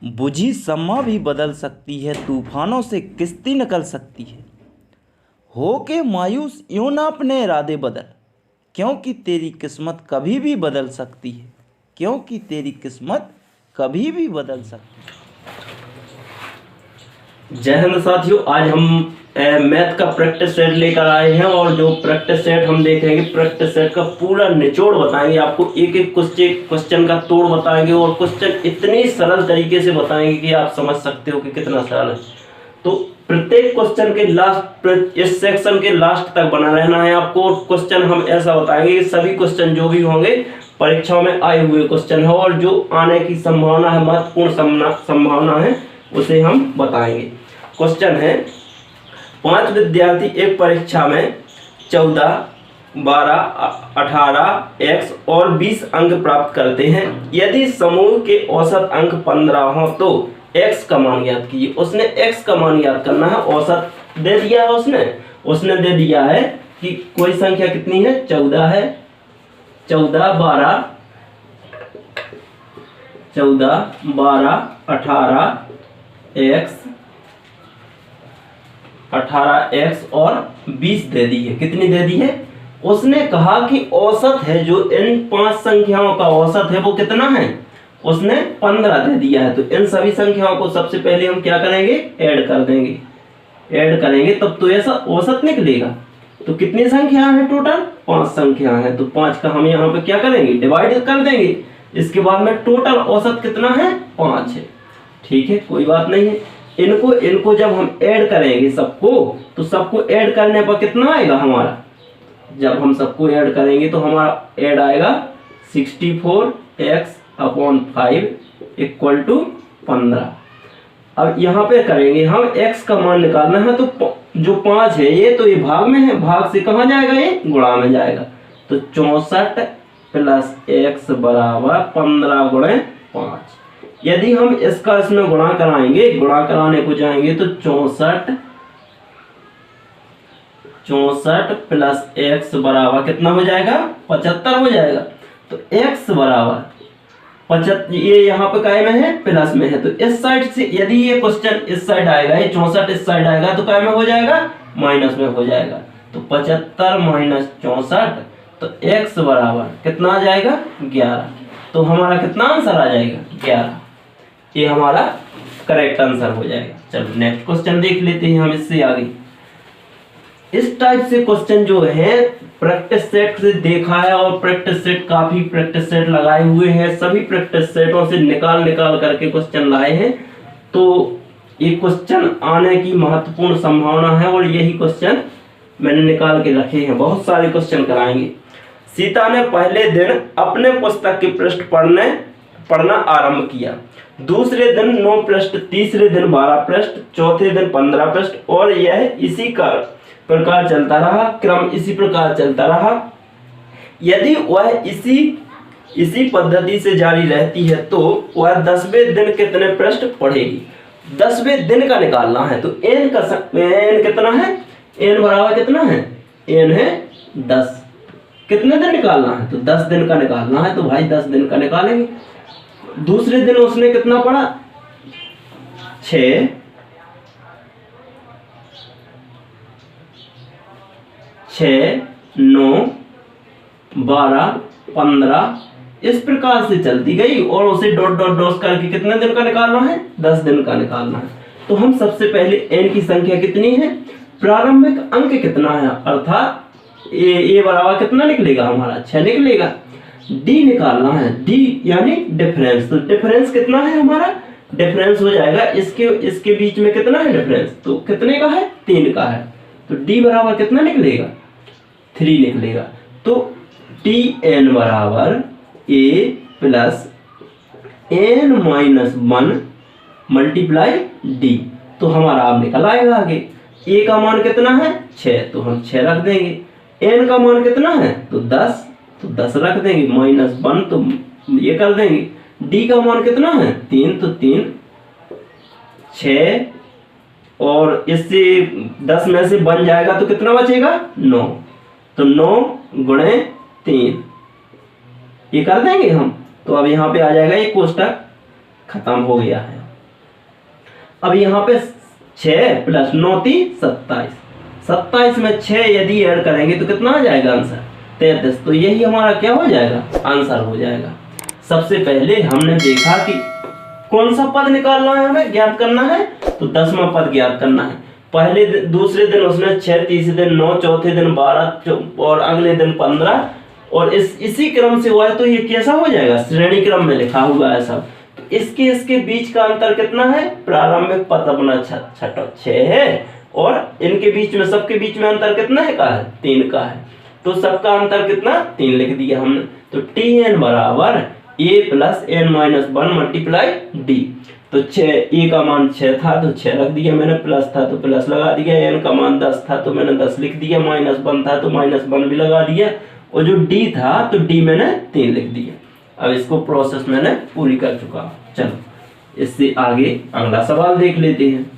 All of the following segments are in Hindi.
बुझी शम्मा भी बदल सकती है, तूफानों से किश्ती निकल सकती है। हो के मायूस यूं ना अपने इरादे बदल, क्योंकि तेरी किस्मत कभी भी बदल सकती है, क्योंकि तेरी किस्मत कभी भी बदल सकती है। जय हिंद साथियों, आज हम मैथ का प्रैक्टिस सेट लेकर आए हैं और जो प्रैक्टिस सेट हम देखेंगे, प्रैक्टिस सेट का पूरा निचोड़ बताएंगे आपको, एक एक क्वेश्चन का तोड़ बताएंगे और क्वेश्चन इतनी सरल तरीके से बताएंगे कि आप समझ सकते हो कि कितना सरल है। तो प्रत्येक क्वेश्चन के लास्ट, इस सेक्शन के लास्ट तक बना रहना है आपको। क्वेश्चन हम ऐसा बताएंगे कि सभी क्वेश्चन जो भी होंगे परीक्षाओं में आए हुए क्वेश्चन है और जो आने की संभावना है, महत्वपूर्ण संभावना है, उसे हम बताएंगे। क्वेश्चन है, 5 विद्यार्थी एक परीक्षा में 14, 12, 18, x और 20 अंक प्राप्त करते हैं। यदि समूह के औसत अंक 15 हो तो x का मान ज्ञात कीजिए। उसने x का मान ज्ञात करना है, औसत दे दिया है उसने दे दिया है कि कोई संख्या कितनी है, 14 है। 14, 12, 18 x और 20 दे दी है। कितनी दे दी है? उसने कहा कि औसत है, जो इन 5 संख्याओं का औसत है वो कितना है, उसने 15 दे दिया है। तो इन सभी संख्याओं को सबसे पहले हम क्या करेंगे, ऐड कर देंगे। ऐड करेंगे तब तो ऐसा औसत निकलेगा। तो कितनी संख्या है टोटल, 5 संख्या है। तो 5 का हम यहाँ पे क्या करेंगे, डिवाइड कर देंगे। इसके बाद में टोटल औसत कितना है, 5 है। ठीक है, कोई बात नहीं है। इनको जब हम ऐड करेंगे सबको, तो सबको ऐड करने पर कितना आएगा हमारा, जब हम सबको ऐड करेंगे तो हमारा ऐड आएगा 64x/5 = 15। अब यहाँ पे करेंगे हम x का मान निकालना है। तो जो 5 है ये तो ये भाग में है, भाग से कहाँ जाएगा, ये गुणा में जाएगा। तो 64 + x = 15 × 5। यदि हम इसका इसमें गुणा कराएंगे, गुणा कराने को जाएंगे तो 64 + x बराबर कितना हो जाएगा, 75 हो जाएगा। तो x बराबर 75, ये यहाँ पे काय में है, प्लस में है। तो इस साइड से यदि ये क्वेश्चन इस साइड आएगा, ये 64 इस साइड आएगा, तो काय में हो जाएगा, माइनस में हो जाएगा। तो 75 - 64, तो x बराबर कितना आ जाएगा, 11। तो हमारा कितना आंसर आ जाएगा, 11। ये हमारा करेक्ट आंसर हो जाएगा। चलो नेक्स्ट क्वेश्चन देख लेते हैं हम इससे आगे। इस टाइप से क्वेश्चन जो है प्रैक्टिस सेट से देखा है और प्रैक्टिस सेट, काफी प्रैक्टिस सेट लगाए हुए हैं, सभी प्रैक्टिस सेटों से निकाल करके क्वेश्चन लाए हैं। तो ये क्वेश्चन आने की महत्वपूर्ण संभावना है और यही क्वेश्चन मैंने निकाल के रखे हैं। बहुत सारे क्वेश्चन कराएंगे। सीता ने पहले दिन अपने पुस्तक के पृष्ठ पढ़ना आरंभ किया। दूसरे दिन 9 पृष्ठ, तीसरे दिन 12 पृष्ठ, चौथे दिन 15 पृष्ठ और यह इसी का प्रकार चलता रहा, क्रम इसी प्रकार चलता रहा। यदि वह इसी पद्धति से जारी रहती है तो वह 10वें दिन कितने पृष्ठ पढ़ेगी। 10वें दिन का निकालना है। तो n कितना है, n बराबर कितना है, n है 10। कितने दिन निकालना है, तो 10 दिन का निकालना है। तो भाई 10 दिन का निकालेंगे। दूसरे दिन उसने कितना पढ़ा, 6, 9, 12, 15 इस प्रकार से चलती गई और उसे डॉट डॉट डॉट करके कितने दिन का निकालना है, 10 दिन का निकालना है। तो हम सबसे पहले n की संख्या कितनी है, प्रारंभिक अंक कितना है, अर्थात ए बराबर कितना निकलेगा हमारा, 6 निकलेगा। d निकालना है, d यानी डिफरेंस। तो डिफरेंस कितना है हमारा, डिफरेंस हो जाएगा इसके बीच में कितना है डिफरेंस, तो कितने का है, 3 का है। तो d बराबर कितना निकलेगा, 3 निकलेगा। तो tn बराबर a + n - 1 × d। तो हमारा अब निकल आएगा आगे। a का मान कितना है, 6, तो हम 6 रख देंगे। n का मान कितना है, तो 10, तो 10 रख देंगे। -1 तो ये कर देंगे। d का मान कितना है, 3, तो 3, 6 और इससे 10 में से बन जाएगा तो कितना बचेगा, 9। तो 9 × 3 ये कर देंगे हम। तो अब यहाँ पे आ जाएगा, ये कोष्टक खत्म हो गया है। अब यहाँ पे 6 प्लस 9 3 27, 27 में 6 यदि ऐड करेंगे तो कितना आ जाएगा आंसर 33। तो यही हमारा क्या हो जाएगा आंसर हो जाएगा। सबसे पहले हमने देखा कि कौन सा पद निकालना है, हमें ज्ञात करना है, तो 10वां पद ज्ञात करना है। पहले दूसरे दिन उसने 6, तीसरे दिन 9, चौथे दिन 12 और अगले दिन 15 और इसी क्रम से हुआ है। तो ये कैसा हो जाएगा श्रेणी क्रम में लिखा हुआ है सब। तो इसके बीच का अंतर कितना है, प्रारंभिक पद अपना 6 है और इनके बीच में सबके बीच में अंतर कितना है का है 3 का है। तो सबका अंतर कितना 3 लिख दिया हमने। तो tn बराबर a plus n minus 1 multiply d। तो 6 a का मान 6 था तो 6 रख दिया मैंने, प्लस था तो प्लस लगा दिया, n का मान 10 था तो मैंने 10 लिख दिया, माइनस 1 था तो माइनस 1 भी लगा दिया और जो d था तो d मैंने 3 लिख दिया। अब इसको प्रोसेस मैंने पूरी कर चुका। चलो इससे आगे अगला सवाल देख लेते हैं।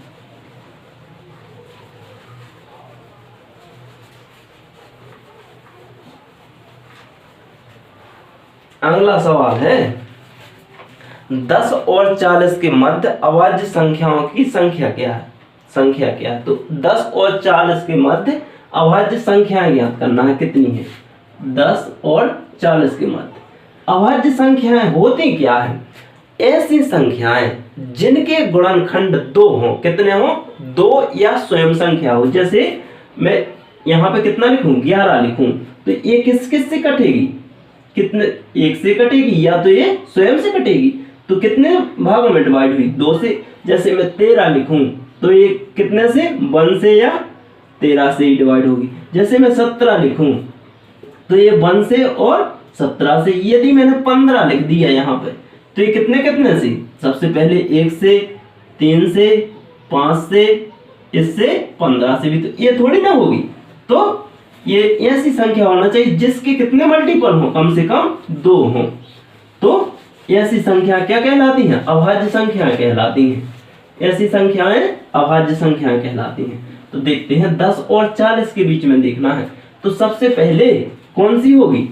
अगला सवाल है 10 और 40 के मध्य अभाज्य संख्याओं की संख्या क्या है, संख्या क्या है। तो 10 और 40 के मध्य अभाज्य संख्याएं ज्ञात करना है, कितनी है 10 और 40 के मध्य अभाज्य संख्याएं होती क्या है, ऐसी संख्याएं जिनके गुणनखंड 2 हो, कितने हो 2 या स्वयं संख्या हो। जैसे मैं यहाँ पे कितना लिखूं 11 लिखूं तो ये किस से कटेगी, कितने 1 से कटेगी या तो ये स्वयं से कटेगी। तो कितने भागों में डिवाइड हुई 2 से। जैसे मैं 13 लिखूं तो ये कितने से 1 से या 13 से ही डिवाइड होगी। जैसे मैं 17 लिखूं तो ये 1 से और 17 से। यदि मैंने 15 लिख दिया यहाँ पे तो ये कितने कितने से, सबसे पहले 1 से, 3 से, 5 से, इससे 15 से भी। तो ये थोड़ी ना होगी। तो ये ऐसी संख्या होना चाहिए जिसके कितने मल्टीपल हो, कम से कम 2 हो। तो ऐसी संख्या क्या कहलाती हैं, अभाज्य संख्याएं कहलाती हैं। ऐसी संख्याएं अभाज्य संख्याएं कहलाती हैं। तो देखते हैं 10 और 40 के बीच में देखना है। तो सबसे पहले कौन सी होगी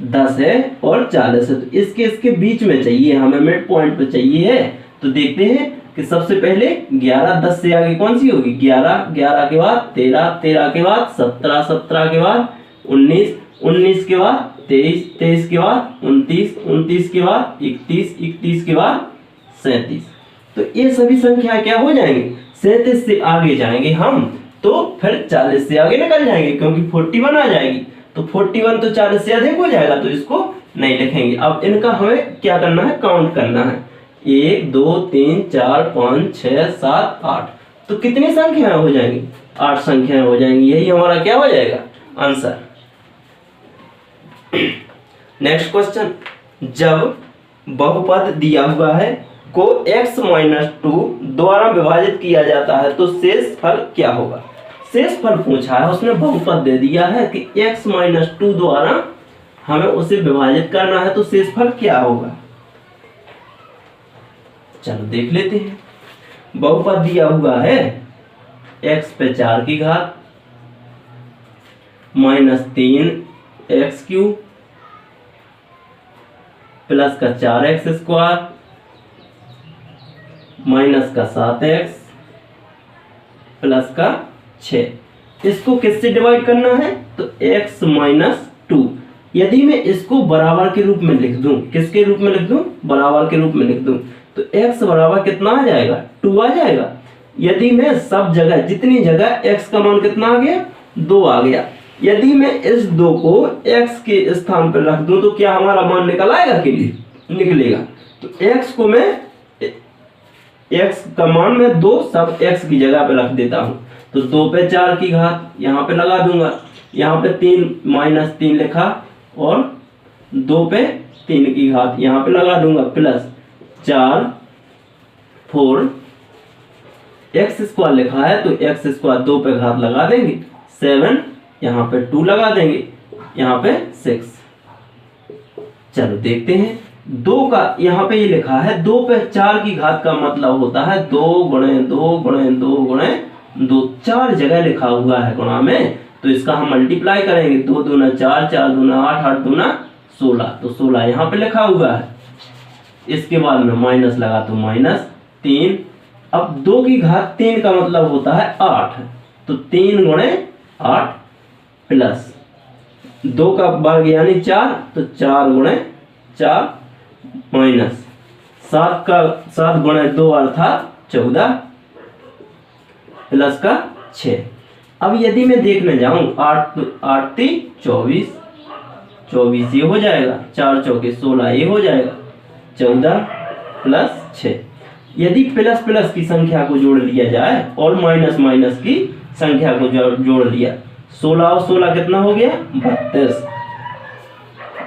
10 है और 40 है, तो इसके बीच में चाहिए हमें, मिड पॉइंट पे चाहिए है। तो देखते हैं कि सबसे पहले 11, 10 से आगे कौन सी होगी 11, 11 के बाद 13, 13 के बाद 17, 17 के बाद 19, 19 के बाद 23, 23 के बाद 29, 29 के बाद 31, 31 के बाद 37। तो ये सभी संख्या क्या हो जाएंगे 37 से आगे जाएंगे हम, तो फिर 40 से आगे निकल जाएंगे क्योंकि 41 आ जाएगी। तो 41 तो 40 से अधिक हो जाएगा तो इसको नहीं लिखेंगे। अब इनका हमें क्या करना है, काउंट करना है। 1 2 3 4 5 6 7 8। तो कितनी संख्याएं हो जाएंगी 8 संख्याएं हो जाएंगी। यही हमारा क्या हो जाएगा आंसर। नेक्स्ट क्वेश्चन, जब बहुपद दिया हुआ है को x-2 द्वारा विभाजित किया जाता है तो शेष फल क्या होगा। शेष फल पूछा है, उसने बहुपद दे दिया है कि x-2 द्वारा हमें उसे विभाजित करना है तो शेष फल क्या होगा। चलो देख लेते हैं। बहुपद दिया हुआ है x पे 4 की घात -3x³ प्लस का 4x² माइनस का 7x प्लस का 6। इसको किससे डिवाइड करना है तो x-2। यदि मैं इसको बराबर के रूप में लिख दूं, किसके रूप में लिख दूं बराबर के रूप में लिख दूं, तो x बराबर कितना आ जाएगा 2 आ जाएगा। यदि मैं सब जगह जितनी जगह x का मान कितना आ गया 2 आ गया, यदि मैं इस 2 को x के स्थान पर रख दूं तो क्या हमारा मान निकल आएगा कि निकलेगा। तो x को मैं x का मान मैं 2 सब x की जगह पे रख देता हूं। तो 2 पे 4 की घात यहाँ पे लगा दूंगा, यहाँ पे 3 -3 लिखा और 2 पे 3 की घात यहाँ पे लगा दूंगा प्लस 4 4 x² लिखा है तो x² 2 पे घात लगा देंगे 7, यहाँ पे 2 लगा देंगे, यहाँ पे 6। चलो देखते हैं 2 का यहाँ पे ये लिखा है 2 पे 4 की घात का मतलब होता है 2 गुणे 2 गुणे 2 गुणे 2, 4 जगह लिखा हुआ है गुणा में। तो इसका हम मल्टीप्लाई करेंगे 2 दूना 4, 4 दूना 8, 8 दूना 16। तो 16 यहाँ पे लिखा हुआ है। इसके बाद में माइनस लगा तो -3 अब 2 की घात 3 का मतलब होता है 8, तो 3 गुणे 8 प्लस 2 का वर्ग यानी 4, तो 4 गुणे 4 माइनस 7 गुणे 2 अर्थात 14 प्लस का 6। अब यदि मैं देखने जाऊं 8 3 24 ये हो जाएगा, 4 चौके 16 ये हो जाएगा, 14 प्लस 6। यदि प्लस प्लस की संख्या को जोड़ लिया जाए और माइनस माइनस की संख्या को जोड़ लिया, 16 और 16 कितना हो गया 32,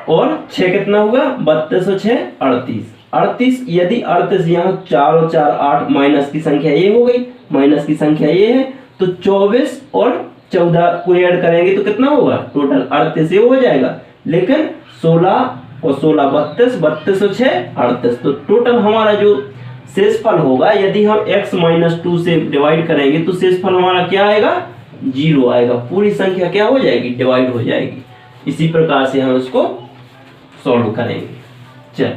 और 6 कितना हुआ 32 और 6 38। यदि 38 यहाँ 4 और 4 8, माइनस की संख्या ये हो गई, माइनस की संख्या ये है, तो 24 और 14 को ऐड करेंगे तो कितना होगा टोटल 38 ये हो जाएगा। लेकिन 16 और 16 32, 32 और 6 38, तो टोटल हमारा जो शेषफल होगा यदि हम x माइनस 2 से डिवाइड करेंगे तो शेषफल हमारा क्या आएगा 0 आएगा। पूरी संख्या क्या हो जाएगी डिवाइड हो जाएगी। इसी प्रकार से हम इसको सॉल्व करेंगे। चल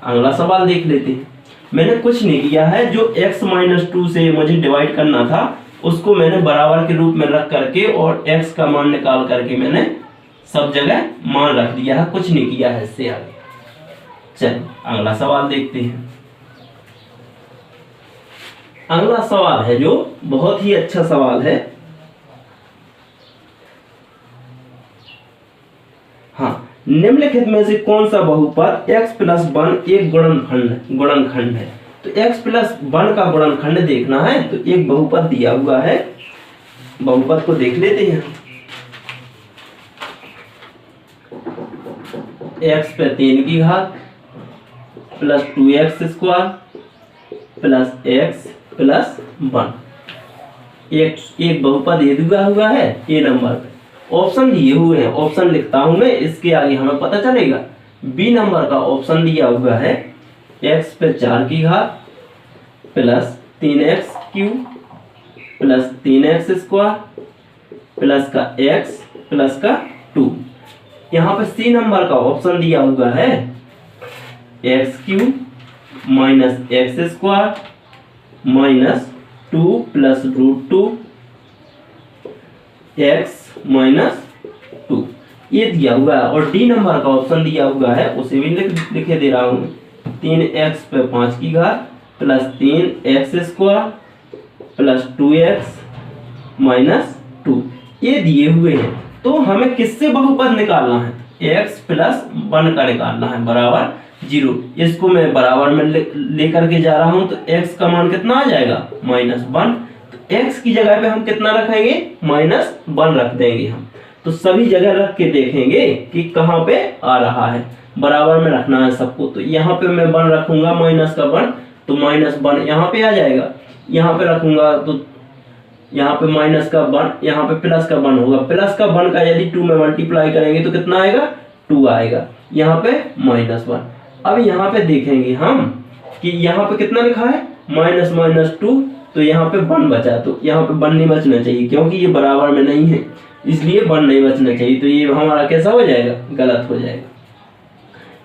अगला सवाल देख लेते हैं। मैंने कुछ नहीं किया है, जो x माइनस 2 से मुझे डिवाइड करना था उसको मैंने बराबर के रूप में रख करके और x का मान निकाल करके मैंने सब जगह मान रख दिया है, कुछ नहीं किया है इससे आगे। चल अगला सवाल देखते हैं। अगला सवाल है जो बहुत ही अच्छा सवाल है। हाँ, निम्नलिखित में से कौन सा बहुपद x प्लस 1 एक गुणनखंड है। तो x प्लस 1 का गुणनखंड देखना है, तो एक बहुपद दिया हुआ है, बहुपद को देख लेते हैं। x पे 3 की घात plus 2x square plus x plus 1, एक बहुपद ये दिया हुआ है ए नंबर पे। ऑप्शन दिए हुए हैं, ऑप्शन लिखता हूं मैं, इसके आगे हमें पता चलेगा। बी नंबर का ऑप्शन दिया हुआ है x पे 4 की घात plus 3x cube plus 3x square plus का x प्लस का 2। यहाँ पे सी नंबर का ऑप्शन दिया हुआ है x cube minus x square minus 2 plus √2 x minus 2 ये दिया हुआ है। और डी नंबर का ऑप्शन दिया हुआ है, उसे भी लिखे दे रहा हूँ, 3x पे 5 की घात plus 3x square plus 2x minus 2 ये दिए हुए हैं। तो हमें किससे बहुपद निकालना है, x प्लस 1 का निकालना है बराबर 0। इसको मैं बराबर में लेकर के जा रहा हूं, तो x का मान कितना आ जाएगा -1। तो x की जगह पे हम कितना रखेंगे -1 रख देंगे हम। तो सभी जगह रख के देखेंगे कि कहाँ पे आ रहा है, बराबर में रखना है सबको। तो यहाँ पे मैं 1 रखूंगा, माइनस का 1, तो -1 यहाँ पे आ जाएगा। यहाँ पे रखूंगा तो यहाँ पे माइनस का 1, यहाँ पे प्लस का 1 होगा। प्लस का 1 का यदि 2 में मल्टीप्लाई करेंगे तो कितना आएगा 2 आएगा। यहाँ पे -1। अब यहाँ पे देखेंगे हम कि यहाँ पे कितना लिखा है -2, तो यहाँ पे 1 बचा, तो यहाँ पे 1 नहीं बचना चाहिए क्योंकि ये बराबर में नहीं है, इसलिए 1 नहीं बचना चाहिए। तो ये हमारा कैसा हो जाएगा, गलत हो जाएगा।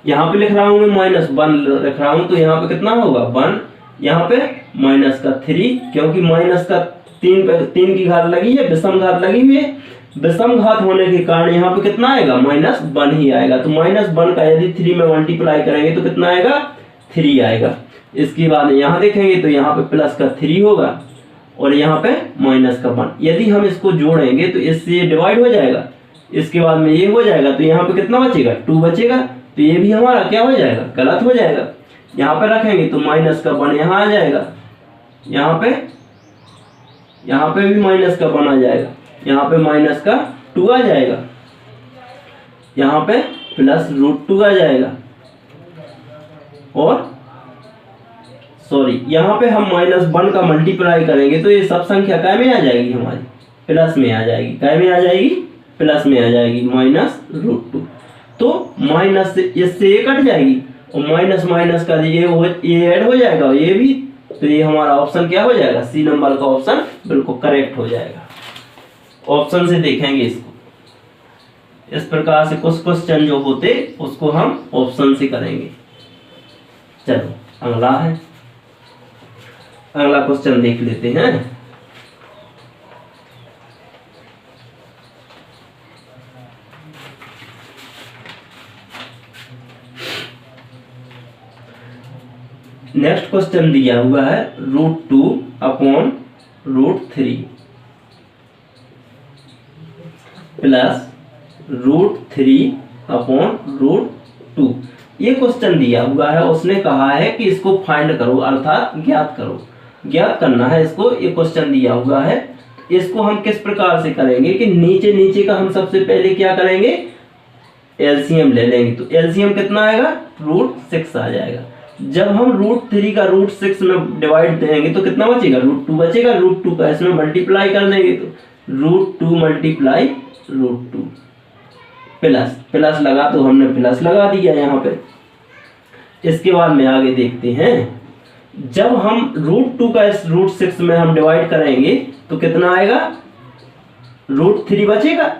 यहाँ पे लिख रहा हूँ मैं -1 लिख रहा हूँ, तो यहाँ पे कितना होगा 1, यहाँ पे -3, क्योंकि माइनस का 3 की घात लगी है, विषम घात लगी हुई है। विषम घात होने के कारण यहाँ पे कितना आएगा -1 ही आएगा। तो -1 का यदि 3 में मल्टीप्लाई करेंगे तो कितना आएगा 3 आएगा। इसके बाद यहाँ देखेंगे तो यहाँ पे प्लस का 3 होगा और यहाँ पे माइनस का 1। यदि हम इसको जोड़ेंगे तो इससे ये डिवाइड हो जाएगा, इसके बाद में ये हो जाएगा, तो यहाँ पे कितना बचेगा 2 बचेगा। तो ये भी हमारा क्या हो जाएगा, गलत हो जाएगा। यहाँ पे रखेंगे तो माइनस का 1 यहाँ आ जाएगा, यहाँ पे भी माइनस का 1 आ जाएगा, यहाँ पे माइनस का 2 आ जाएगा, यहाँ पे प्लस √2 आ जाएगा, और सॉरी यहाँ पे हम -1 का मल्टीप्लाई करेंगे तो ये सब संख्या काय में आ जाएगी, हमारी प्लस में आ जाएगी। काय में आ जाएगी, प्लस में आ जाएगी, -√2। तो माइनस से इससे ये कट जाएगी और माइनस माइनस का ये ऐड हो जाएगा, ये भी। तो ये हमारा ऑप्शन क्या हो जाएगा, सी नंबर का ऑप्शन बिल्कुल करेक्ट हो जाएगा। ऑप्शन से देखेंगे इसको। इस प्रकार से कुछ क्वेश्चन जो होते उसको हम ऑप्शन से करेंगे। चलो अगला है अगला क्वेश्चन देख लेते हैं। नेक्स्ट क्वेश्चन दिया हुआ है √2 अपॉन √3 प्लस √3 अपॉन √2। ये क्वेश्चन दिया हुआ है, उसने कहा है कि इसको फाइंड करो अर्थात ज्ञात करो, ज्ञात करना है इसको। ये क्वेश्चन दिया हुआ है, इसको हम किस प्रकार से करेंगे कि नीचे नीचे का हम सबसे पहले क्या करेंगे, एलसीएम ले लेंगे। तो एलसीएम कितना आएगा, √6 आ जाएगा। जब हम √3 का √6 में डिवाइड देंगे तो कितना बचेगा, √2 बचेगा। √2 का इसमें मल्टीप्लाई कर देंगे तो √2 मल्टीप्लाई √2 प्लस प्लस लगा तो हमने प्लस लगा दिया यहाँ पे। इसके बाद में आगे देखते हैं, जब हम √2 का इस √6 में हम डिवाइड करेंगे तो कितना आएगा, √3 बचेगा,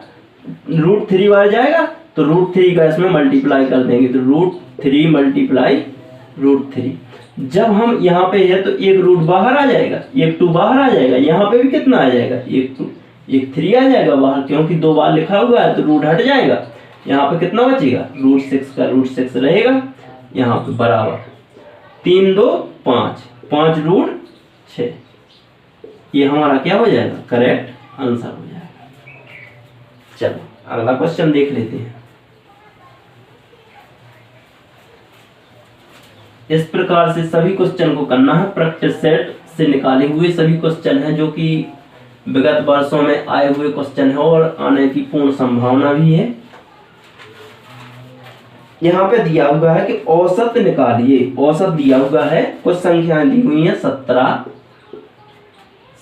√3 बार जाएगा तो √3 का इसमें मल्टीप्लाई कर देंगे तो √3 मल्टीप्लाई √3। जब हम यहाँ पे है तो एक रूट बाहर आ जाएगा, एक 2 बाहर आ जाएगा, यहाँ पे भी कितना आ जाएगा, एक 2 एक 3 आ जाएगा बाहर, क्योंकि 2 बार लिखा हुआ है तो रूट हट जाएगा। यहाँ पे कितना बचेगा, √6 का √6 रहेगा यहाँ पे बराबर 3 2 5 5 √6। ये हमारा क्या हो जाएगा, करेक्ट आंसर हो जाएगा। चलो अगला क्वेश्चन देख लेते हैं। इस प्रकार से सभी क्वेश्चन को करना है, प्रैक्टिस सेट से निकाले हुए सभी क्वेश्चन हैं जो कि विगत वर्षों में आए हुए क्वेश्चन है और आने की पूर्ण संभावना भी है। यहाँ पे दिया हुआ है कि औसत निकालिए, औसत दिया हुआ है, कुछ संख्याएं दी हुई हैं 17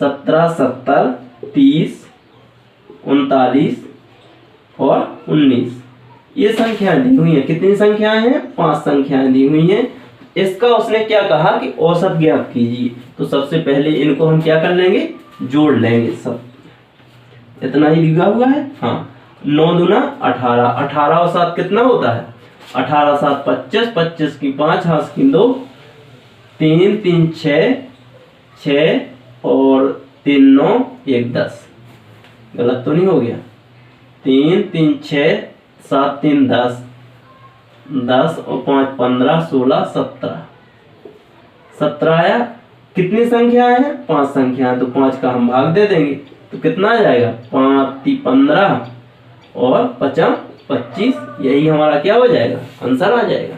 70 30 39 और 19। ये संख्याएं दी हुई हैं, कितनी संख्याएं हैं, 5 संख्याएं दी हुई हैं। इसका उसने क्या कहा कि औसत ज्ञात कीजिए। तो सबसे पहले इनको हम क्या कर लेंगे, जोड़ लेंगे सब, इतना ही दिया हुआ है। हाँ 9 दूना 18, 18 और 7 कितना होता है, 18 7 25, 25 की 5, हाथ की 2, 3 3 6 6 और 3 9 1 10। गलत तो नहीं हो गया, 3 3 6 7 3 10 10 और 5 15 16 17 17 आया। कितनी संख्या है, 5 संख्या है तो 5 का हम भाग दे देंगे तो कितना आ जाएगा, 5 3 15 और 5 25। यही हमारा क्या हो जाएगा, आंसर आ जाएगा।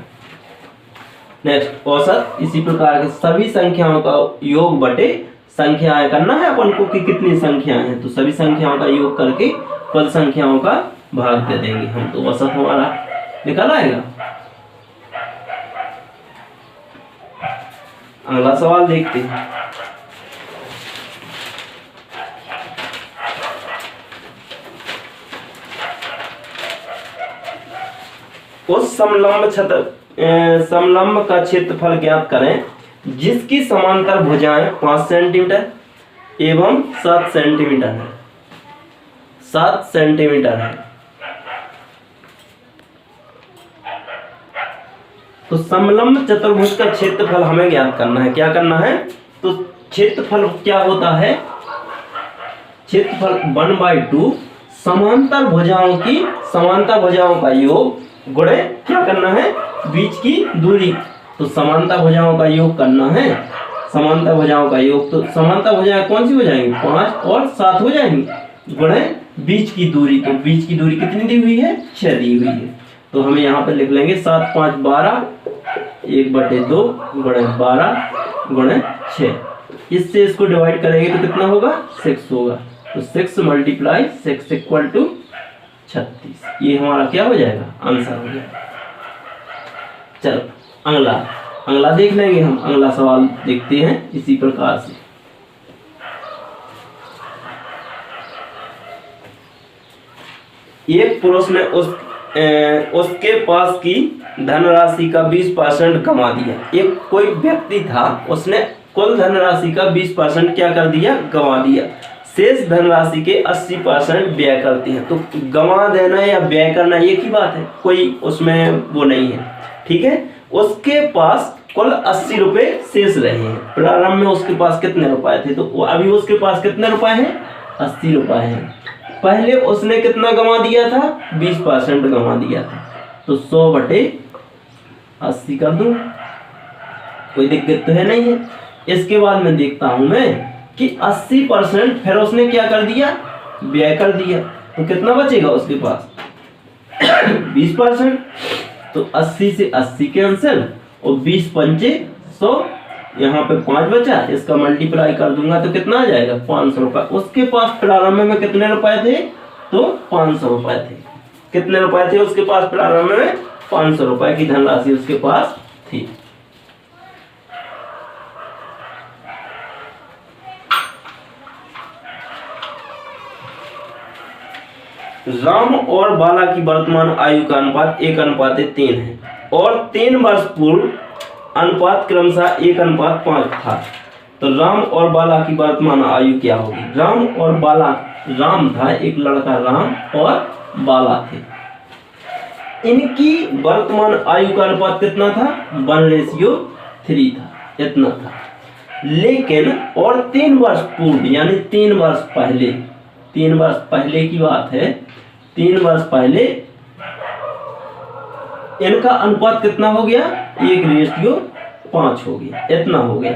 नेक्स्ट औसत, इसी प्रकार के सभी संख्याओं का योग बटे संख्याएं करना है अपन को कि कितनी संख्याएं हैं, तो सभी संख्याओं का योग करके कुल संख्याओं का भाग दे देंगे हम, तो औसत हमारा निकल आएगा। अगला सवाल देखते हैं। उस समलंब का क्षेत्रफल ज्ञात करें जिसकी समांतर भुजाएं 5 सेंटीमीटर एवं 7 सेंटीमीटर है, 7 सेंटीमीटर है। तो समलंब चतुर्भुज का क्षेत्रफल हमें ज्ञात करना है। क्या करना है, तो क्षेत्रफल क्या होता है, क्षेत्रफल 1/2 समांतर भुजाओं का योग गुणे क्या करना है, बीच की दूरी। तो समांतर भुजाओं का योग करना है, समांतर भुजाओं का योग, तो समांतर भुजाएं कौन सी हो जाएंगी, 5 और 7 हो जाएंगी, गुणे बीच की दूरी। तो बीच की दूरी कितनी दी हुई है, 6 दी हुई है। तो हमें यहाँ पे लिख लेंगे 7 5 12 1/2 गुणे 12 गुणे 6। इससे इसको डिवाइड करेंगे तो कितना होगा, 6 होगा। तो 6 मल्टीप्लाई 6 इक्वल टू 36। ये हमारा क्या हो जाएगा, आंसर हो जाएगा। चलो अगला देख लेंगे हम। अगला सवाल देखते हैं इसी प्रकार से। एक पुरुष ने उसके पास की धनराशि का 20% कमा दिया। एक कोई व्यक्ति था, उसने कुल धनराशि का 20% क्या कर दिया, गंवा दिया। शेष धनराशि के 80% व्यय करते हैं। तो गंवा देना या व्यय करना एक ही बात है, कोई उसमें वो नहीं है, ठीक है। उसके पास कुल 80 रुपए शेष रहे हैं। प्रारंभ में उसके पास कितने रुपए थे, तो अभी उसके पास कितने रुपए हैं, 80 रुपए हैं। पहले उसने कितना गंवा दिया था, 20% गंवा दिया था, तो 100/80 कर दूं, कोई दिक्कत तो है नहीं है। इसके बाद में देखता हूं मैं कि 80% फिर उसने क्या कर दिया, व्यय कर दिया, तो कितना बचेगा उसके पास 20%। तो 80 से 80 कैंसिल और 20 पंचे 100, यहाँ पे 5 बचा, इसका मल्टीप्लाई कर दूंगा तो कितना आ जाएगा 500 रुपए। उसके पास प्रारंभ में कितने रुपए थे, तो 500 रुपए थे। कितने रुपए थे उसके पास प्रारंभ में, 500 रुपए की धनराशि उसके पास थी। राम और बाला की वर्तमान आयु का अनुपात 1:3 है और 3 वर्ष पूर्व अनुपात क्रमशः 1:5 था। तो राम और बाला की वर्तमान आयु क्या होगी। राम और बाला, राम था एक लड़का, राम और बाला थे, इनकी वर्तमान आयु का अनुपात कितना था, 1:3 था, इतना था। लेकिन और 3 वर्ष पूर्व यानी 3 वर्ष पहले, 3 वर्ष पहले की बात है, 3 वर्ष पहले इनका अनुपात कितना हो गया, 1:5 हो गया, इतना हो गया।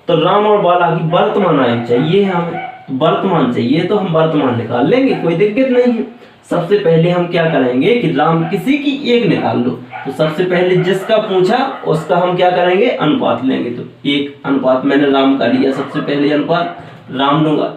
तो राम और बाला की वर्तमान आयु चाहिए हमें, वर्तमान चाहिए तो हम वर्तमान निकाल लेंगे, कोई दिक्कत नहीं है। सबसे पहले हम क्या करेंगे कि राम किसी की एक निकाल लो, तो सबसे पहले जिसका पूछा उसका हम क्या करेंगे, अनुपात लेंगे। तो 1 अनुपात मैंने राम का लिया, सबसे पहले अनुपात राम लूंगा।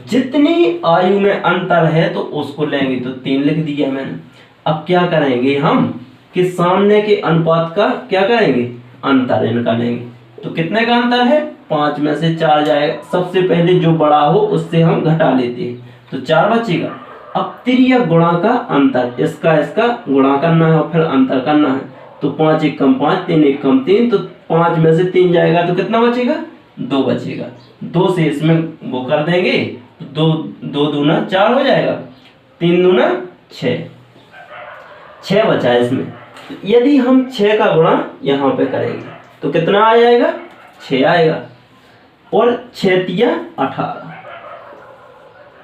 जितनी आयु में अंतर है तो उसको लेंगे, तो 3 लिख दिया मैंने। अब क्या करेंगे हम कि सामने के अनुपात का क्या करेंगे, अंतर इनका लेंगे। तो कितने का अंतर है, 5 में से 4 जाएगा। सबसे पहले जो बड़ा हो उससे हम घटा लेते हैं, तो 4 बचेगा। अब त्रिय गुणा का अंतर, इसका इसका गुणा करना है और फिर अंतर करना है। तो 5 1 कम 5, 3 1 कम 3, तो 5 में से 3 जाएगा तो कितना बचेगा, 2 बचेगा। 2 से इसमें वो कर देंगे, 2 2 दूना 4 हो जाएगा, 3 दूना 6, 6 बचा है इसमें। तो यदि हम 6 का गुणा यहाँ पे करेंगे तो कितना आ जाएगा, 6 आएगा, और 6 तिया 18।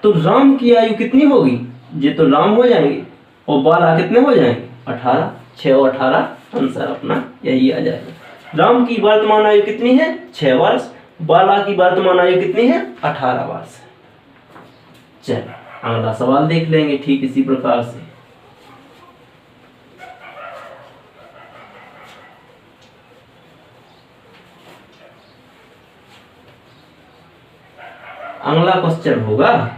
तो राम की आयु कितनी होगी, ये तो राम हो जाएंगे, और बाला कितने हो जाएंगे, 18। 6 और 18 आंसर अपना यही आ जाएगा। राम की वर्तमान आयु कितनी है, 6 वर्ष, बाला की वर्तमान आयु कितनी है, 18 वर्ष। चलो अगला सवाल देख लेंगे ठीक इसी प्रकार से। अगला क्वेश्चन होगा,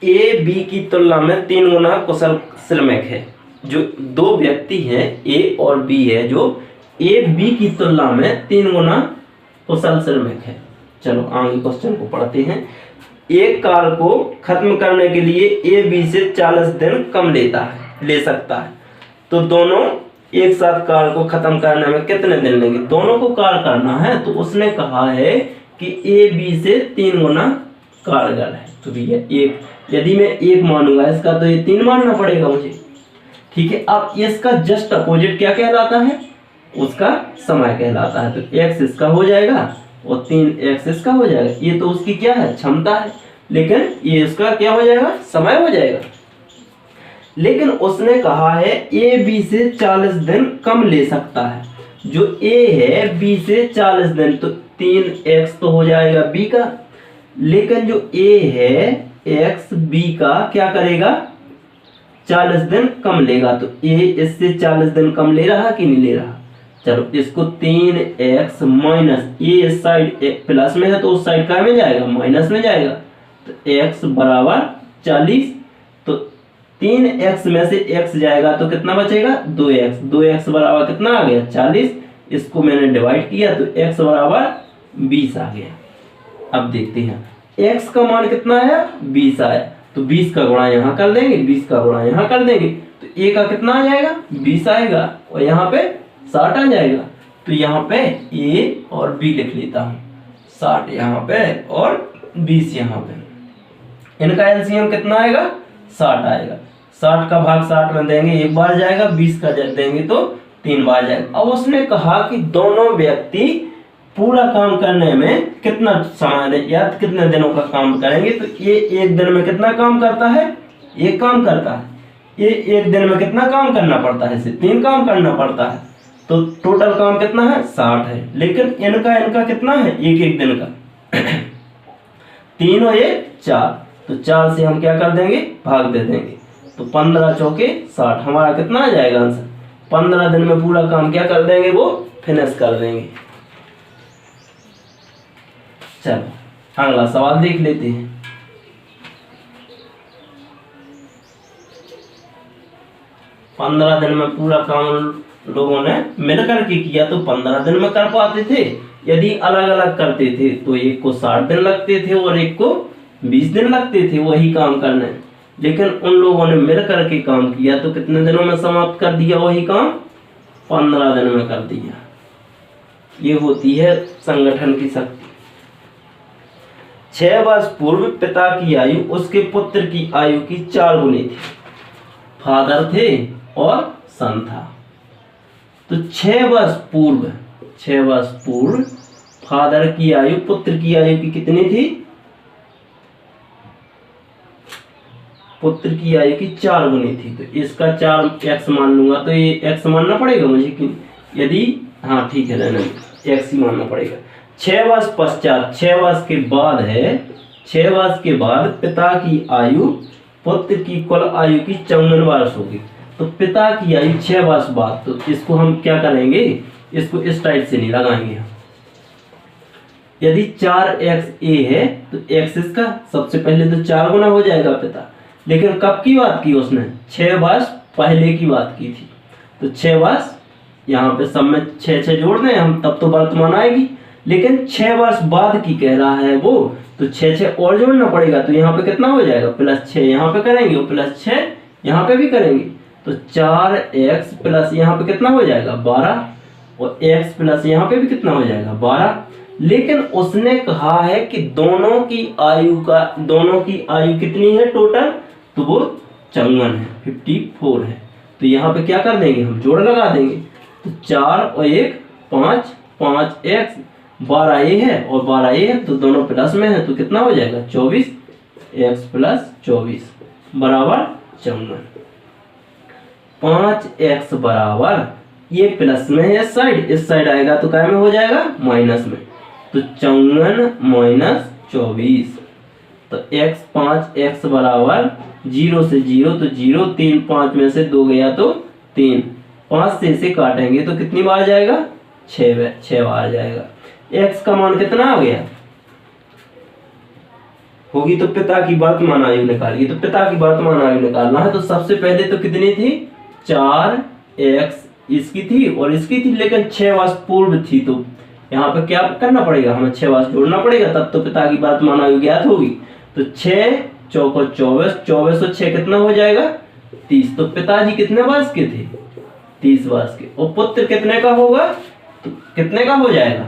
ए बी की तुलना में 3 गुना कुशल श्रमिक है। जो 2 व्यक्ति हैं ए और बी है, जो ए बी की तुलना में 3 गुना कुशल श्रमिक है। चलो आगे क्वेश्चन को पढ़ते हैं। एक कार्य को खत्म करने के लिए ए बी से 40 दिन कम ले सकता है, तो दोनों एक साथ कार्य को खत्म करने में कितने दिन लेंगे। दोनों को कार्य करना है, तो उसने कहा है कि ए बी से 3 गुना कारगर है। तो भैया एक, यदि मैं 1 मानूंगा इसका, तो ये 3 मानना पड़ेगा मुझे, ठीक है। अब इसका जस्ट अपोजिट क्या कहलाता है, उसका समय कहलाता है। तो x इसका हो जाएगा और 3x इसका हो जाएगा। ये तो उसकी क्या है, क्षमता है, लेकिन ये इसका क्या हो जाएगा, समय हो जाएगा। लेकिन उसने कहा है ए बी से 40 दिन कम ले सकता है। जो a है b से 40 दिन, तो 3x तो हो जाएगा b का, लेकिन जो a है x b का क्या करेगा, 40 दिन कम लेगा। तो a इससे 40 दिन कम ले रहा कि नहीं ले रहा। चलो इसको 3x माइनस, ये इस साइड प्लस में है तो उस साइड का में जाएगा, माइनस में जाएगा। तो x बराबर 40, तो 3x में से x जाएगा तो कितना बचेगा, 2x। 2x बराबर कितना आ गया, 40। इसको मैंने डिवाइड किया तो x बराबर 20 आ गया। अब देखते हैं x का मान कितना आया, 20 आया, तो 20 का गुणा यहाँ कर देंगे, 20 का गुणा यहाँ कर देंगे, तो a का कितना आ जाएगा, 20 आएगा, और यहाँ पे 60 आ जाएगा। तो यहाँ पे a और b लिख लेता हूँ, 60 यहाँ पे और 20 यहाँ पे। इनका एलसीएम कितना आएगा, 60 आएगा। 60 का भाग 60 में देंगे, एक बार जाएगा, 20 का देंगे तो 3 बार जाएगा। अब उसने कहा कि दोनों व्यक्ति पूरा काम करने में कितना समय या कितने दिनों का काम करेंगे, तो ये एक दिन में कितना काम करता है, एक काम करता है। ये एक दिन में कितना काम करना पड़ता है, इसे 3 काम करना पड़ता है। तो टोटल काम कितना है, 60 है। लेकिन इनका कितना है, एक एक दिन का 3 और 1 4, तो 4 से हम क्या कर देंगे, भाग दे देंगे। तो 15 चौके 60, हमारा कितना आ जाएगा आंसर। 15 दिन में पूरा काम क्या कर देंगे, वो फिनिश कर देंगे। चलो अगला सवाल देख लेते हैं। पंद्रह दिन में पूरा काम लोगों ने मिलकर के किया तो 15 दिन में कर पाते थे। यदि अलग अलग करते थे तो एक को 60 दिन लगते थे और एक को 20 दिन लगते थे वही काम करने। लेकिन उन लोगों ने मिलकर के काम किया तो कितने दिनों में समाप्त कर दिया वही काम, 15 दिन में कर दिया। ये होती है संगठन की शक्ति। 6 वर्ष पूर्व पिता की आयु उसके पुत्र की आयु की 4 गुनी थी। फादर थे और सन था। तो 6 वर्ष पूर्व फादर की आयु पुत्र की आयु की कितनी थी, पुत्र की आयु की 4 गुनी थी। तो इसका 4x मान लूंगा तो ये x मानना पड़ेगा मुझे कि यदि, हाँ ठीक है रहना, x ही मानना पड़ेगा। 6 वर्ष पश्चात, 6 वर्ष के बाद है, 6 वर्ष के बाद पिता की आयु पुत्र की कुल आयु की 54 वर्ष होगी। तो पिता की आयु 6 वर्ष बाद, तो इसको हम क्या करेंगे, इसको इस टाइप से नहीं लगाएंगे हम। यदि 4xa है तो x इसका सबसे पहले तो 4 गुना हो जाएगा पिता। लेकिन कब की बात की उसने, 6 वर्ष पहले की बात की थी। तो 6 वर्ष यहाँ पे सब में 6 जोड़ दें हम, तब तो वर्तमान आएगी। लेकिन 6 वर्ष बाद की कह रहा है वो, तो 6 और जोड़ना पड़ेगा। तो यहाँ पे कितना हो जाएगा, +6 यहाँ पे करेंगे और +6 यहाँ पे भी करेंगे। तो 4x प्लस यहाँ पे कितना हो जाएगा 12, और x प्लस यहाँ पे भी कितना हो जाएगा 12। लेकिन उसने कहा है कि दोनों की आयु कितनी है टोटल, तो वो 54 है, 54 है। तो यहाँ पे क्या कर देंगे हम, जोड़ लगा देंगे। तो 4 और 1 5, 5x, 12 ये है और 12 ये है, तो दोनों प्लस में है तो कितना हो जाएगा 24, x प्लस 24 बराबर 54। 5x बराबर, ये प्लस में है इस साइड आएगा तो क्या में हो जाएगा, माइनस में। तो 54 माइनस 24, तो 5x बराबर 0 से 0, तो 0, 3 5 में से 2 गया तो 3, 5 से इसे काटेंगे तो कितनी बार जाएगा, 6 बार जाएगा। x का मान कितना आ गया होगी, तो पिता की वर्तमान आयु निकालिए। तो पिता की वर्तमान आयु निकालना है तो सबसे पहले तो कितनी थी, 4x इसकी थी और इसकी थी, लेकिन 6 वर्ष पूर्व थी। तो यहाँ पे क्या करना पड़ेगा, हमें 6 वर्ष जोड़ना पड़ेगा, तब तो पिता की वर्तमान आयु ज्ञात होगी। तो 6 चौको 24, 24 और 6 कितना हो जाएगा 30। तो पिताजी कितने वर्ष के थे, 30 वर्ष के। और पुत्र कितने का होगा, तो कितने का हो जाएगा,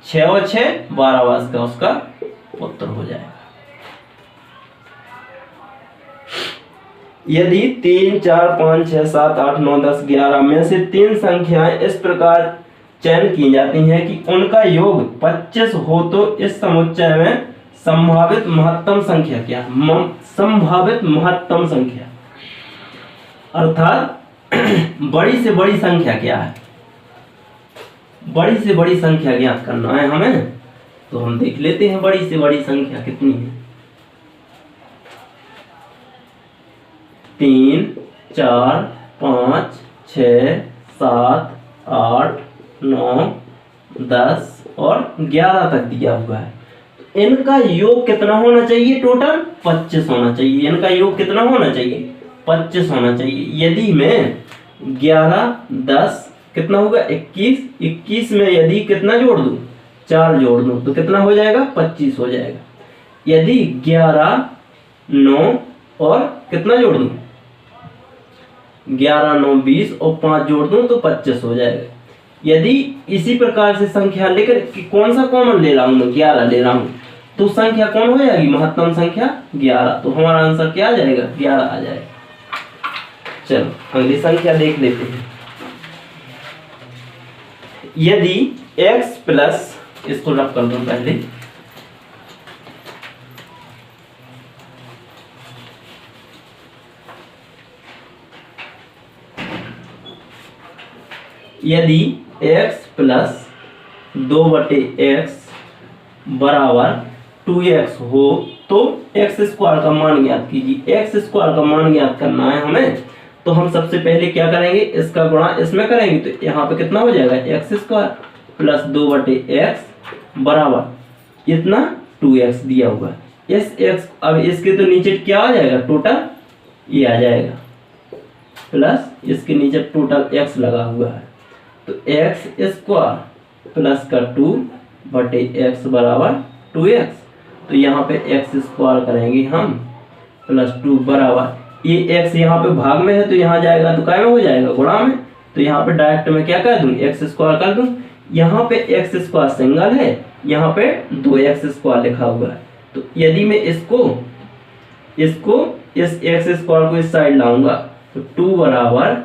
6 और 6 12 वर्ष का उसका पुत्र हो जाएगा। यदि 3 4 5 6 7 8 9 10 11 में से 3 संख्याएं इस प्रकार चयन की जाती हैं कि उनका योग 25 हो, तो इस समुच्चय में संभावित महत्तम संख्या क्या, संभावित महत्तम संख्या अर्थात बड़ी से बड़ी संख्या क्या है, बड़ी से बड़ी संख्या ज्ञात करना है हमें। तो हम देख लेते हैं बड़ी से बड़ी संख्या कितनी है। 3 4 5 6 7 8 9 10 और 11 तक दिया हुआ है। इनका योग कितना होना चाहिए, टोटल 25 होना चाहिए। इनका योग कितना होना चाहिए, 25 होना चाहिए। यदि मैं 11 10 कितना होगा 21, 21 में यदि कितना जोड़ दूं, 4 जोड़ दूं तो कितना हो जाएगा 25 हो जाएगा। यदि 11 9 और कितना जोड़ दूं, 11 9 20 और 5 जोड़ दूं तो 25 हो जाएगा। यदि इसी प्रकार से संख्या लेकर कौन सा कॉमन ले रहा हूं मैं, 11 ले रहा हूं, तो संख्या कौन हो जाएगी, महत्तम संख्या 11। तो हमारा आंसर क्या आ जाएगा, 11 आ जाएगा। चलो अगली संख्या देख लेते हैं। यदि x प्लस, इसको रख कर दूं पहले, यदि x प्लस 2/x बराबर 2x हो तो x स्क्वायर का मान ज्ञात कीजिए। x स्क्वायर का मान ज्ञात करना है हमें, तो हम सबसे पहले क्या करेंगे, इसका गुणा इसमें करेंगे, तो यहाँ पे कितना हो जाएगा, x स्क्वायर प्लस 2/x बराबर इतना 2x दिया हुआ है। इस x, अब इसके तो नीचे क्या आ जाएगा, टोटल ये आ जाएगा, प्लस इसके नीचे टोटल x लगा हुआ है, तो x स्क्वायर प्लस का 2/x बराबर 2x। तो यहाँ पे x स्क्वायर करेंगे हम प्लस 2 बराबर, ये x यहाँ पे भाग में है तो यहाँ जाएगा तो काय में हो जाएगा, गुणा में, तो यहाँ पे डायरेक्ट में क्या कर दूं, x स्क्वायर कर दूं। यहाँ पे x स्क्वायर सिंगल है, यहाँ पे 2x स्क्वायर लिखा हुआ है, तो यदि मैं इसको इस x स्क्वायर को इस साइड लाऊंगा तो 2 बराबर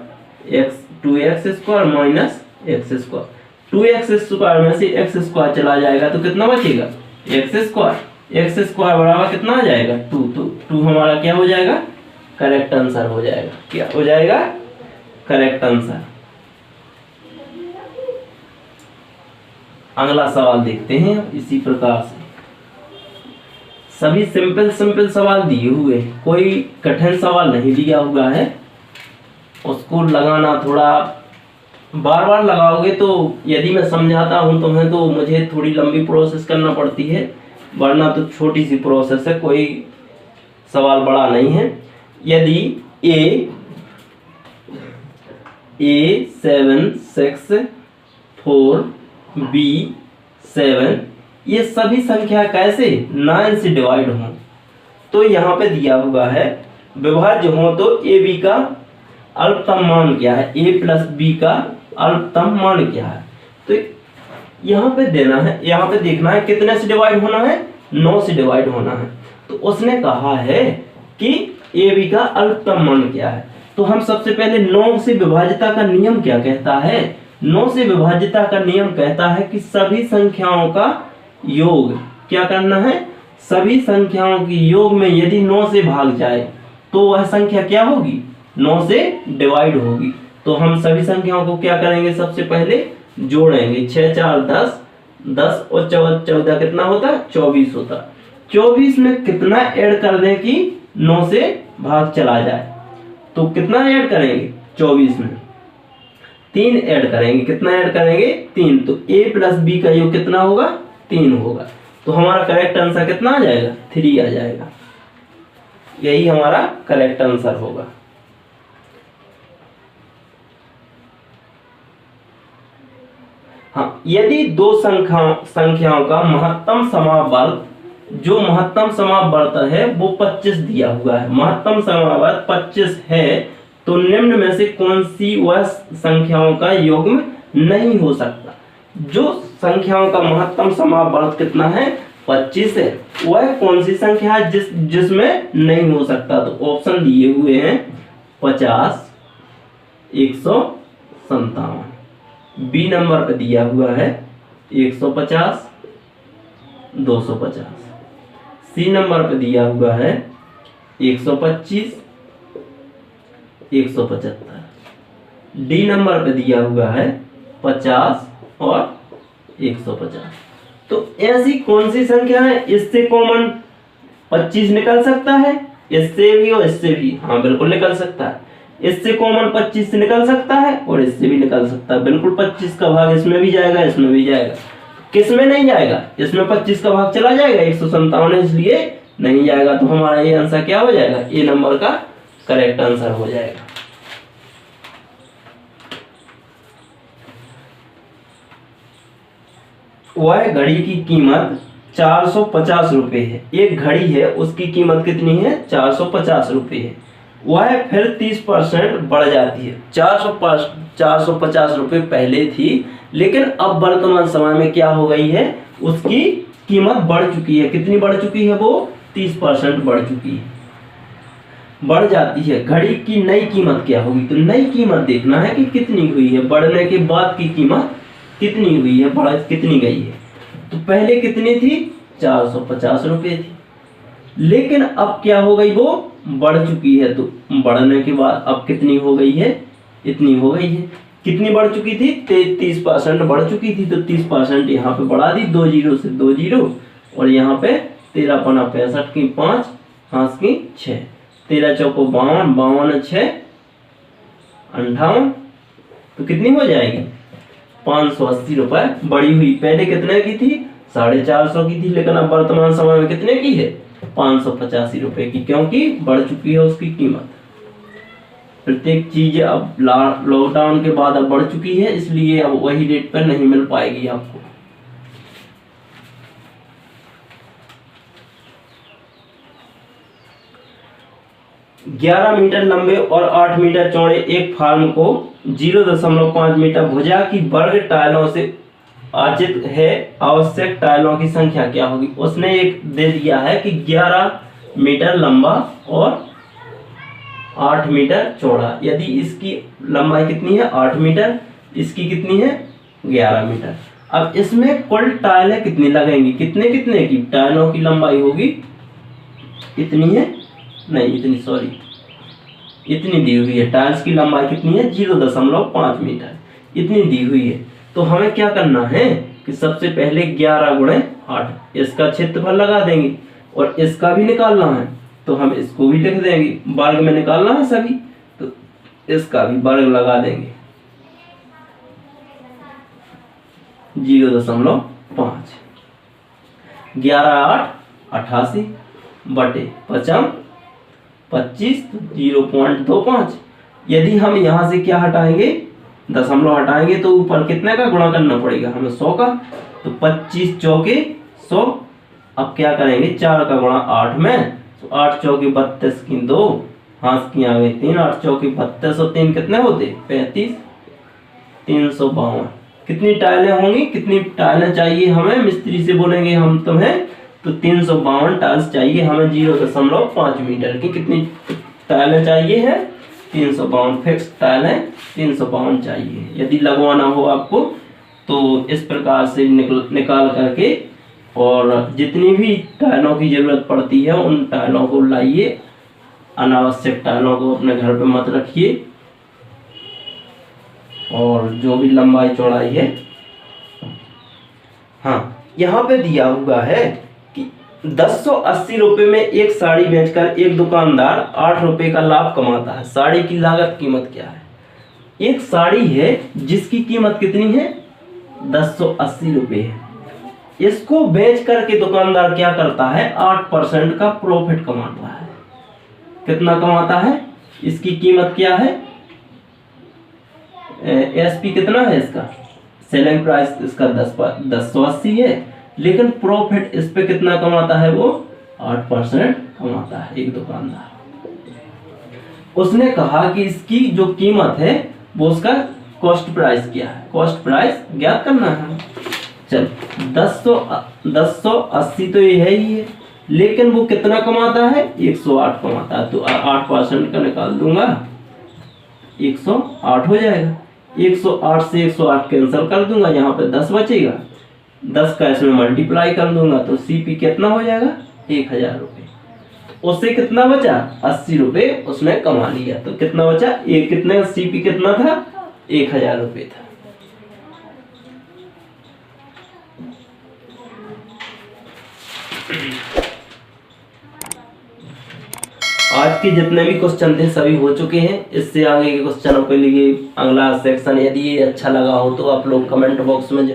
2x square minus x square, 2x square में से x स्क्वायर चला जाएगा तो कितना बचेगा, x स्क्वायर बराबर कितना आ जाएगा, 2, तो 2 हमारा क्या हो जाएगा, करेक्ट आंसर हो जाएगा। क्या हो जाएगा, करेक्ट आंसर। अगला सवाल देखते हैं इसी प्रकार से, सभी सिंपल सवाल दिए हुए हैं, कोई कठिन सवाल नहीं दिया हुआ है। उसको लगाना थोड़ा बार बार लगाओगे तो, यदि मैं समझाता हूं तुम्हें तो मुझे थोड़ी लंबी प्रोसेस करना पड़ती है, वरना तो छोटी सी प्रोसेस है, कोई सवाल बड़ा नहीं है। यदि a 7 6 4 b 7 ये सभी संख्या कैसे 9 से डिवाइड हों, तो यहाँ पे दिया हुआ है विभाज्य हो तो ए बी का अल्पतम मान क्या है, a प्लस बी का अल्पतम मान क्या है, तो यहाँ पे देना है, यहाँ पे देखना है कितने से डिवाइड होना है, 9 से डिवाइड होना है। तो उसने कहा है कि ए बी का अल्पतम मान क्या है, तो हम सबसे पहले 9 से विभाज्यता का नियम क्या कहता है, 9 से विभाज्यता का नियम कहता है कि सभी संख्याओं का योग क्या करना है, सभी संख्याओं की योग में यदि 9 से भाग जाए तो वह संख्या क्या होगी, 9 से डिवाइड होगी। तो हम सभी संख्याओं को क्या करेंगे, सबसे पहले जोड़ेंगे, 6 4 10, 10 और 14 कितना होता है, 24 होता है। 24 में कितना ऐड कर दें कि 9 से भाग चला जाए, तो कितना ऐड करेंगे, 24 में 3 ऐड करेंगे, कितना ऐड करेंगे, 3, तो a प्लस बी का योग कितना होगा, 3 होगा। तो हमारा करेक्ट आंसर कितना आ जाएगा, 3 आ जाएगा, यही हमारा करेक्ट आंसर होगा। हाँ, यदि दो संख्याओं का महत्तम समावर्त, जो महत्तम समावर्त है वो 25 दिया हुआ है, महत्तम समावर्त 25 है, तो निम्न में से कौन सी वह संख्याओं का युग्म नहीं हो सकता। जो संख्याओं का महत्तम समावर्त कितना है, 25 है, वह कौन सी संख्या है जिसमें नहीं हो सकता, तो ऑप्शन दिए हुए हैं 50 157, बी नंबर पे दिया हुआ है 150 250, सी नंबर पे दिया हुआ है 125 175, डी नंबर पे दिया हुआ है 50 और 150। तो ऐसी कौन सी संख्या है, इससे कॉमन 25 निकल सकता है, इससे भी और इससे भी, हाँ बिल्कुल निकल सकता है। इससे कॉमन 25 से निकल सकता है और इससे भी निकल सकता है, बिल्कुल 25 का भाग इसमें भी जाएगा, इसमें भी जाएगा। किस में नहीं जाएगा, इसमें 25 का भाग चला जाएगा, 157 है इसलिए नहीं जाएगा, तो हमारा ये आंसर क्या हो जाएगा, ए नंबर का करेक्ट आंसर हो जाएगा। वह घड़ी की कीमत 450 रुपए है, एक घड़ी है उसकी कीमत कितनी है, 450 रुपए है, वह फिर 30% बढ़ जाती है। 450 रुपए पहले थी, लेकिन अब वर्तमान समय में क्या हो गई है, उसकी कीमत बढ़ चुकी है, कितनी बढ़ चुकी है, वो 30% बढ़ चुकी है, बढ़ जाती है। घड़ी की नई कीमत क्या होगी, तो नई कीमत देखना है कि कितनी हुई है, बढ़ने के बाद की कीमत कितनी हुई है, बढ़त कितनी गई है। तो पहले कितनी थी, 450 रुपये थी, लेकिन अब क्या हो गई, वो बढ़ चुकी है। तो बढ़ने के बाद अब कितनी हो गई है, इतनी हो गई है। कितनी बढ़ चुकी थी, 30% बढ़ चुकी थी। तो 30% यहाँ पे बढ़ा दी, 2 जीरो से 2 जीरो, और यहाँ पे 13 पना 65 की 5, 5 की 6, 13 चौको 52, 52 6 58, तो कितनी हो जाएगी, 580 रुपए बढ़ी हुई। पहले कितने की थी, 450 की थी, लेकिन अब वर्तमान समय में कितने की है, 585 रुपए की, क्योंकि बढ़ चुकी है उसकी कीमत। प्रत्येक चीज अब लॉकडाउन के बाद अब बढ़ चुकी है, इसलिए अब वही रेट पर नहीं मिल पाएगी आपको। ग्यारह मीटर लंबे और 8 मीटर चौड़े एक फार्म को 0.5 मीटर भुजा की वर्ग टाइलों से आचित है, आवश्यक टाइलों की संख्या क्या होगी। उसने एक दे दिया है कि 11 मीटर लंबा और 8 मीटर चौड़ा। यदि इसकी लंबाई कितनी है, 8 मीटर, इसकी कितनी है, 11 मीटर। अब इसमें कुल टाइलें कितनी लगेंगी, कितने कितने की टाइलों की लंबाई होगी, इतनी है, नहीं इतनी, सॉरी इतनी दी हुई है। टाइल्स की लंबाई कितनी है, 0.5 मीटर, इतनी दी हुई है। तो हमें क्या करना है कि सबसे पहले 11 गुणे 8 इसका क्षेत्रफल लगा देंगे, और इसका भी निकालना है, तो हम इसको भी लिख देंगे, वर्ग में निकालना है सभी, तो इसका भी वर्ग लगा देंगे, 0.5, 11 8 88 बटे 5 25, 0.25। यदि हम यहाँ से क्या हटाएंगे, दशमलव हटाएंगे, तो ऊपर कितने का गुणा करना पड़ेगा हमें, 100 का। तो 25 चौके 100। अब क्या करेंगे, 4 का गुणा 8 में, तो 8 चौके 32 की 2, हाथ की आ गई 3, 8 चौके 32 और 3 कितने होते, 35, 352। कितनी टाइलें होंगी, कितनी टाइलें चाहिए हमें, मिस्त्री से बोलेंगे हम तुम्हें, तो 352 टाइल्स चाहिए हमें 0.5 मीटर की। कितनी टाइलें चाहिए है, 352 फिक्स टाइलें 352 चाहिए। यदि लगवाना हो आपको तो इस प्रकार से निकाल करके, और जितनी भी टाइलों की जरूरत पड़ती है उन टाइलों को लाइए, अनावश्यक टाइलों को अपने घर पे मत रखिए। और जो भी लंबाई चौड़ाई है, हाँ यहाँ पे दिया हुआ है कि 1080 रुपए में एक साड़ी बेचकर एक दुकानदार 8 रुपए का लाभ कमाता है। साड़ी की लागत कीमत क्या है, एक साड़ी है जिसकी कीमत कितनी है, 1080 रुपए है। इसको बेच करके दुकानदार क्या करता है, 8% का प्रॉफिट कमाता है। कितना कमाता है, इसकी कीमत क्या है, एसपी कितना है इसका, सेलिंग प्राइस इसका 1080 है, लेकिन प्रॉफिट इस पे कितना कमाता है, वो 8% कमाता है एक दुकानदार। उसने कहा कि इसकी जो कीमत है वो उसका कॉस्ट प्राइस क्या है, कॉस्ट प्राइस ज्ञात करना है। चल 1080 तो ये है ही है, लेकिन वो कितना कमाता है, 108 कमाता है। तो 8% का निकाल दूंगा, 108 हो जाएगा। 108 से 108 कैंसिल कर दूंगा, यहाँ पे 10 बचेगा, 10 का इसमें मल्टीप्लाई कर दूंगा, तो सीपी कितना हो जाएगा, 1000 रुपये। उससे कितना बचा, 80 रुपये उसने कमा लिया। तो कितना बचा, एक कितने, सीपी कितना था, 1000 रुपये था। आज के जितने भी क्वेश्चन थे सभी हो चुके हैं। इससे आगे के क्वेश्चनों के लिए अगला सेक्शन, यदि ये अच्छा लगा हो तो आप लोग कमेंट बॉक्स में